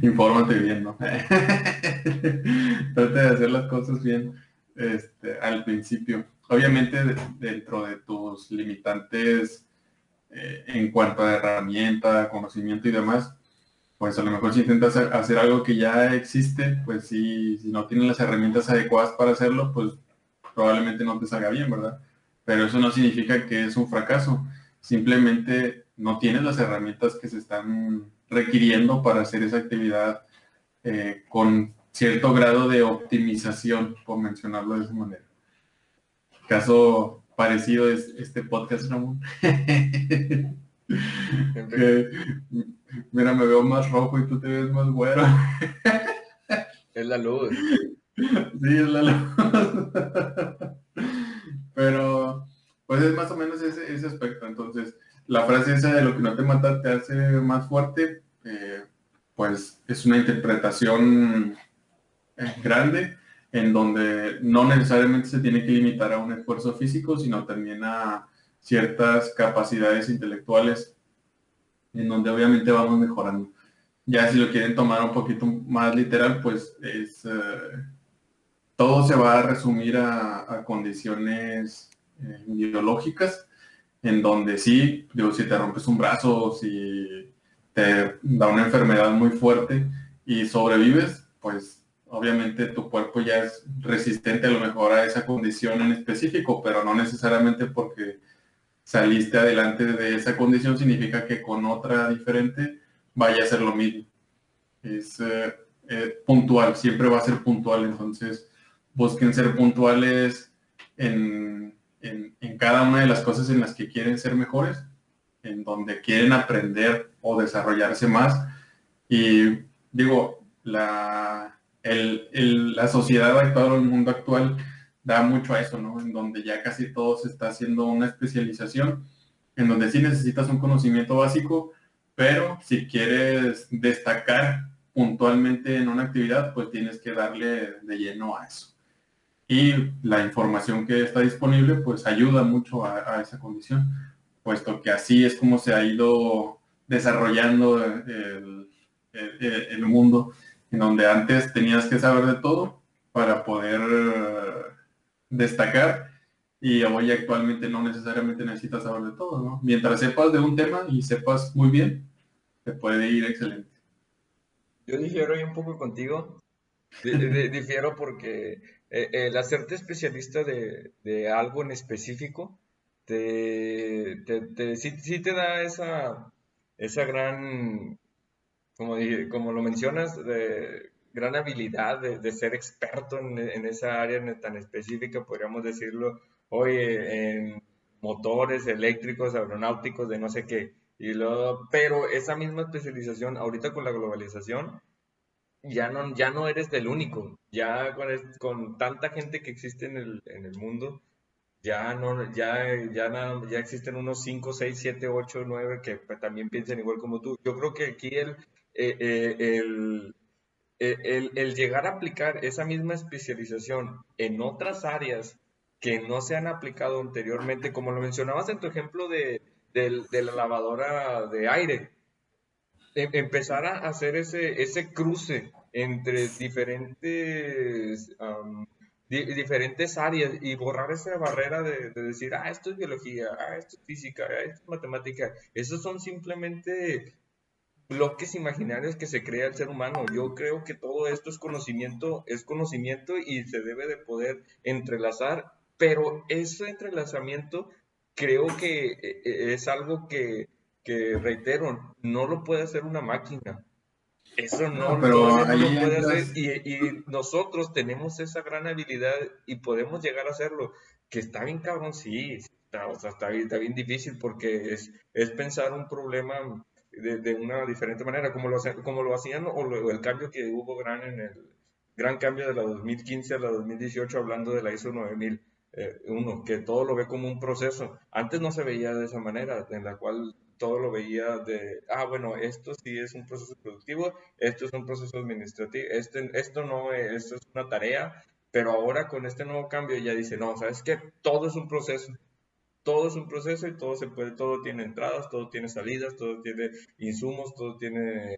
infórmate bien, ¿no? Trata de hacer las cosas bien al principio. Obviamente dentro de tus limitantes en cuanto a herramienta, conocimiento y demás, pues a lo mejor si intentas hacer algo que ya existe, pues sí, si no tienes las herramientas adecuadas para hacerlo, pues probablemente no te salga bien, ¿verdad? Pero eso no significa que es un fracaso. Simplemente no tienes las herramientas que se están requiriendo para hacer esa actividad con cierto grado de optimización, por mencionarlo de esa manera. Caso parecido es este podcast, Ramón. Siempre Que, mira, me veo más rojo y tú te ves más güero. es la luz. Sí, es la luz. Pero, pues es más o menos ese aspecto. Entonces, la frase esa de lo que no te mata te hace más fuerte, pues es una interpretación grande en donde no necesariamente se tiene que limitar a un esfuerzo físico, sino también a ciertas capacidades intelectuales en donde obviamente vamos mejorando. Ya si lo quieren tomar un poquito más literal, pues todo se va a resumir a condiciones biológicas, en donde sí, digo, si te rompes un brazo o si te da una enfermedad muy fuerte y sobrevives, pues obviamente tu cuerpo ya es resistente a lo mejor a esa condición en específico, pero no necesariamente porque saliste adelante de esa condición significa que con otra diferente vaya a ser lo mismo. Es puntual, siempre va a ser puntual, entonces busquen ser puntuales en cada una de las cosas en las que quieren ser mejores, en donde quieren aprender o desarrollarse más. Y digo, la sociedad actual o el mundo actual da mucho a eso, ¿no? En donde ya casi todo se está haciendo una especialización, en donde sí necesitas un conocimiento básico, pero si quieres destacar puntualmente en una actividad, pues tienes que darle de lleno a eso. Y la información que está disponible, pues ayuda mucho a esa condición, puesto que así es como se ha ido desarrollando el mundo, en donde antes tenías que saber de todo para poder destacar y hoy actualmente no necesariamente necesitas saber de todo, ¿no? Mientras sepas de un tema y sepas muy bien, te puede ir excelente. Yo difiero ahí un poco contigo Difiero porque el hacerte especialista de algo en específico sí te da esa gran, como lo mencionas, gran habilidad de ser experto en esa área tan específica, podríamos decirlo, oye, en motores eléctricos, aeronáuticos, de no sé qué. Y luego, pero esa misma especialización, ahorita con la globalización, ya no eres del único. Ya con tanta gente que existe en el mundo, ya no, ya existen unos 5 6 7 8 9 que pues, también piensan igual como tú. Yo creo que aquí eh, eh, el, el llegar a aplicar esa misma especialización en otras áreas que no se han aplicado anteriormente, como lo mencionabas en tu ejemplo de la lavadora de aire, empezar a hacer ese cruce entre diferentes áreas y borrar esa barrera de decir, esto es biología, esto es física, esto es matemática. Esos son simplemente bloques imaginarios que se crea el ser humano. Yo creo que todo esto es conocimiento y se debe de poder entrelazar, pero ese entrelazamiento creo que es algo que, reitero, no lo puede hacer una máquina. Eso No, no, pero no lo ahí puede hacer entras. y nosotros tenemos esa gran habilidad y podemos llegar a hacerlo, que está bien cabrón, sí, está, o sea, está bien difícil porque es pensar un problema de una diferente manera, como lo hacían o el cambio que hubo gran cambio de la 2015 a la 2018 hablando de la ISO 9001, que todo lo ve como un proceso. Antes no se veía de esa manera, en la cual todo lo veía bueno, esto sí es un proceso productivo, esto es un proceso administrativo, esto no es, esto es una tarea, pero ahora con este nuevo cambio ya dice, no, ¿sabes qué? Todo es un proceso y todo tiene entradas, todo tiene salidas, todo tiene insumos, todo tiene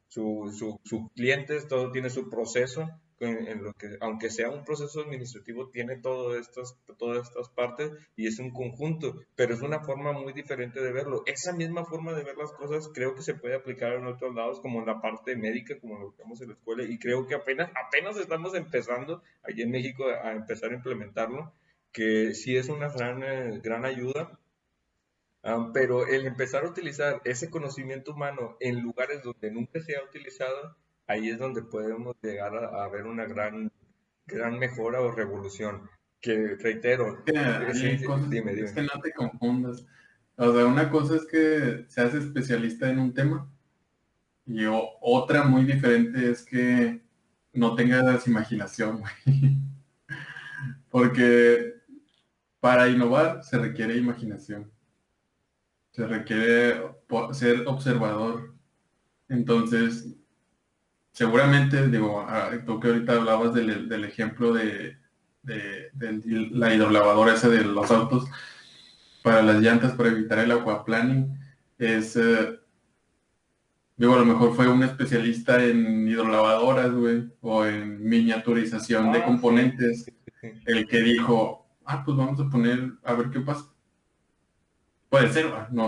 sus clientes, todo tiene su proceso, en lo que, aunque sea un proceso administrativo, tiene todas estas partes y es un conjunto, pero es una forma muy diferente de verlo. Esa misma forma de ver las cosas creo que se puede aplicar en otros lados, como en la parte médica, como lo vemos en la escuela, y creo que apenas estamos empezando allí en México a empezar a implementarlo, que sí es una gran ayuda, pero el empezar a utilizar ese conocimiento humano en lugares donde nunca se ha utilizado, ahí es donde podemos llegar a ver una gran mejora o revolución. Que reitero, Que sí, hay sí, cosas, dime, es dime. que no te confundas. O sea, una cosa es que seas especialista en un tema y otra muy diferente es que no tengas imaginación, güey. Porque para innovar se requiere imaginación, se requiere ser observador. Entonces, seguramente, digo, tú que ahorita hablabas del ejemplo de la hidrolavadora esa de los autos para las llantas para evitar el aquaplaning, es, digo, a lo mejor fue un especialista en hidrolavadoras, güey, o en miniaturización de Sí, componentes, el que dijo, pues vamos a poner, a ver qué pasa. Puede ser, no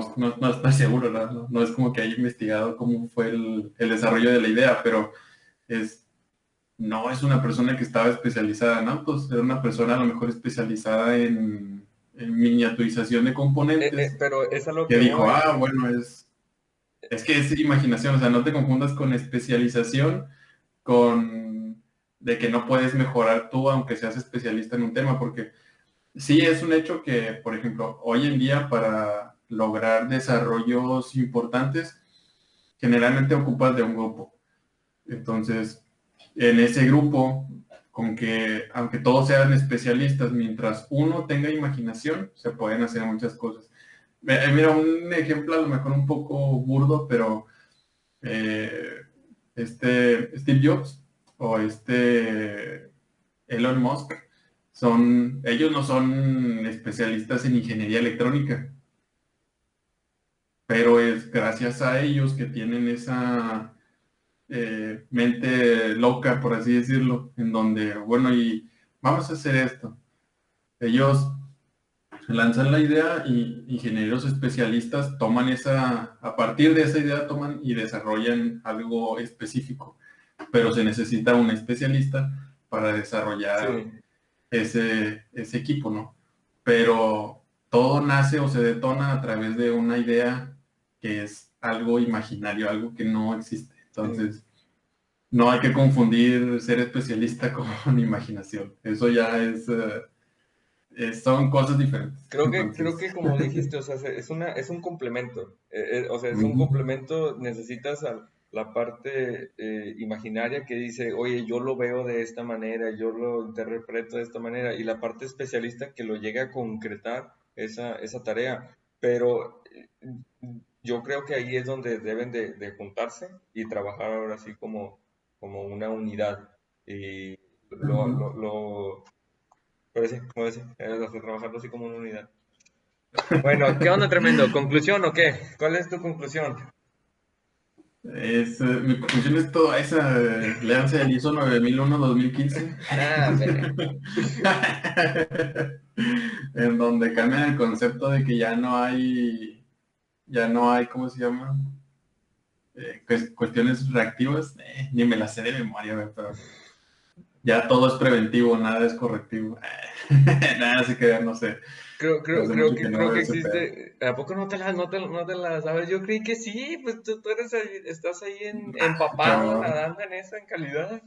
estoy seguro, no es como que haya investigado cómo fue el desarrollo de la idea, pero es, no es una persona que estaba especializada en autos, era una persona a lo mejor especializada en miniaturización de componentes, pero es a lo que que dijo, voy. bueno, es que es imaginación, o sea, no te confundas con especialización, con de que no puedes mejorar tú aunque seas especialista en un tema, porque sí es un hecho que, por ejemplo, hoy en día para lograr desarrollos importantes, generalmente ocupas de un grupo. Entonces, en ese grupo, con que, aunque todos sean especialistas, mientras uno tenga imaginación, se pueden hacer muchas cosas. Mira, un ejemplo a lo mejor un poco burdo, pero eh, Steve Jobs o Elon Musk, ellos no son especialistas en ingeniería electrónica, pero es gracias a ellos que tienen esa mente loca, por así decirlo, en donde, bueno, y vamos a hacer esto. Ellos lanzan la idea y ingenieros especialistas toman a partir de esa idea toman y desarrollan algo específico. pero se necesita un especialista para desarrollar Sí, ese equipo, ¿no? Pero todo nace o se detona a través de una idea que es algo imaginario, algo que no existe. sí. Entonces, no hay que confundir ser especialista con imaginación. Eso ya son cosas diferentes. Creo Entonces, que como dijiste, o sea, es un complemento. O sea, es un ujú, complemento, necesitas la parte imaginaria que dice, oye, yo lo veo de esta manera, yo lo interpreto de esta manera, y la parte especialista que lo llegue a concretar esa tarea. Pero yo creo que ahí es donde deben de juntarse y trabajar ahora sí como una unidad. Y lo, ujú. lo, lo, pero sí, como decía, trabajarlo así como una unidad. Bueno, ¿qué onda, tremendo? ¿Conclusión o qué? ¿Cuál es tu conclusión? Mi conclusión es toda esa. Léanse el ISO 9001-2015. Nada, hombre. En donde cambian el concepto de que ya no hay, ¿cómo se llama? Cuestiones reactivas. Ni me las sé de memoria, güey, pero ya todo es preventivo, nada es correctivo. Nada se queda, no sé. Hace mucho que no Creo veo que ese pedo. existe. ¿A poco no te la sabes? Yo creí que sí, pues tú eres estás ahí empapado, Cabrón. nadando en eso, en calidad.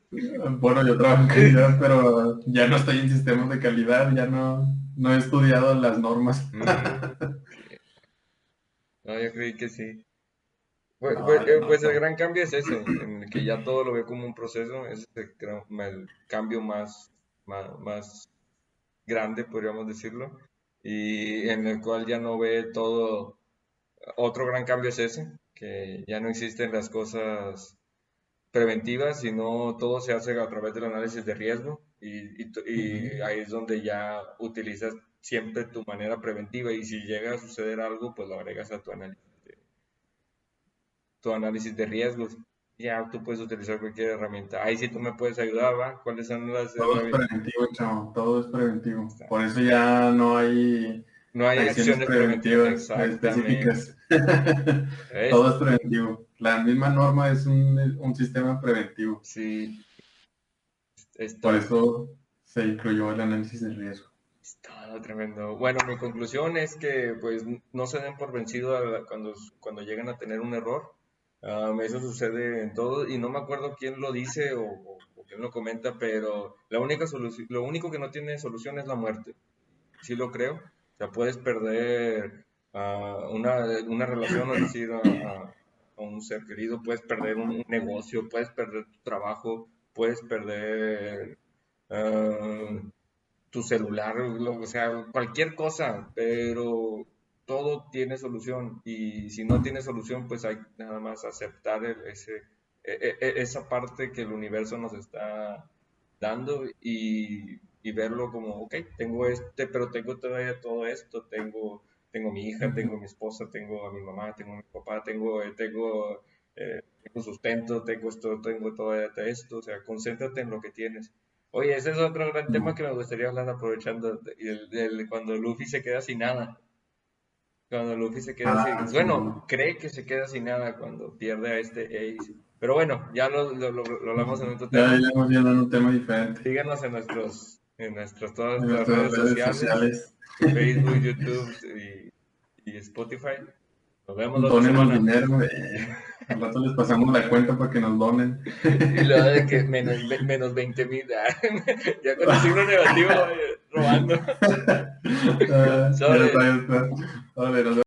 Bueno, yo trabajo en calidad, pero ya no estoy en sistemas de calidad, ya no he estudiado las normas. Ok. No, yo creí que sí. No, ya no, Pues el chavo. gran cambio es ese, en el que ya todo lo ve como un proceso, ese es el cambio más grande, podríamos decirlo, y en el cual ya no ve todo. Otro gran cambio es ese, que ya no existen las cosas preventivas, sino todo se hace a través del análisis de riesgo Ujú. y ahí es donde ya utilizas siempre tu manera preventiva y si llega a suceder algo, pues lo agregas a tu análisis de riesgos. Ya tú puedes utilizar cualquier herramienta. Ahí sí tú me puedes ayudar, ¿va? ¿Cuáles son las Todo es herramientas? preventivo, chavo, todo es preventivo. Por eso ya no hay No hay acciones acciones preventivas. preventivas Exactamente. específicas. ¿Ves? Todo es preventivo. La misma norma es un sistema preventivo. Sí, Por está. eso se incluyó el análisis de riesgo. Está tremendo. Bueno, mi conclusión es que pues no se den por vencido cuando llegan a tener un error. Eso sucede en todo y no me acuerdo quién lo dice o quién lo comenta, pero la única solución, lo único que no tiene solución es la muerte. Sí lo creo. O sea, puedes perder una relación, es decir, a un ser querido, puedes perder un negocio, puedes perder tu trabajo, puedes perder ah, tu celular, o sea, cualquier cosa, pero todo tiene solución y si no tiene solución, pues hay nada más aceptar esa parte que el universo nos está dando y verlo como, ok, tengo pero tengo todavía todo esto, tengo mi hija, Ujú. tengo mi esposa, tengo a mi mamá, tengo a mi papá, tengo sustento, tengo esto, tengo todo esto, o sea, concéntrate en lo que tienes. Oye, ese es otro gran tema No. que me gustaría hablar aprovechando, cuando Luffy se queda sin nada. Cuando Luffy se queda sin... Ah, sí. Bueno, cree que se queda sin nada cuando pierde a este Ace. Pero bueno, ya lo hablamos en otro Ya tema. iremos viendo en un tema diferente. Síganos en todas En nuestras nuestras redes redes sociales, sociales. Facebook, YouTube y Spotify. Nos vemos la otra Donenos semana. dinero. Al rato les pasamos la cuenta para que nos donen. Y luego de que menos 20,000. Ya con el signo negativo robando. Ya está, Sobre. ya está. Vale, nos vemos.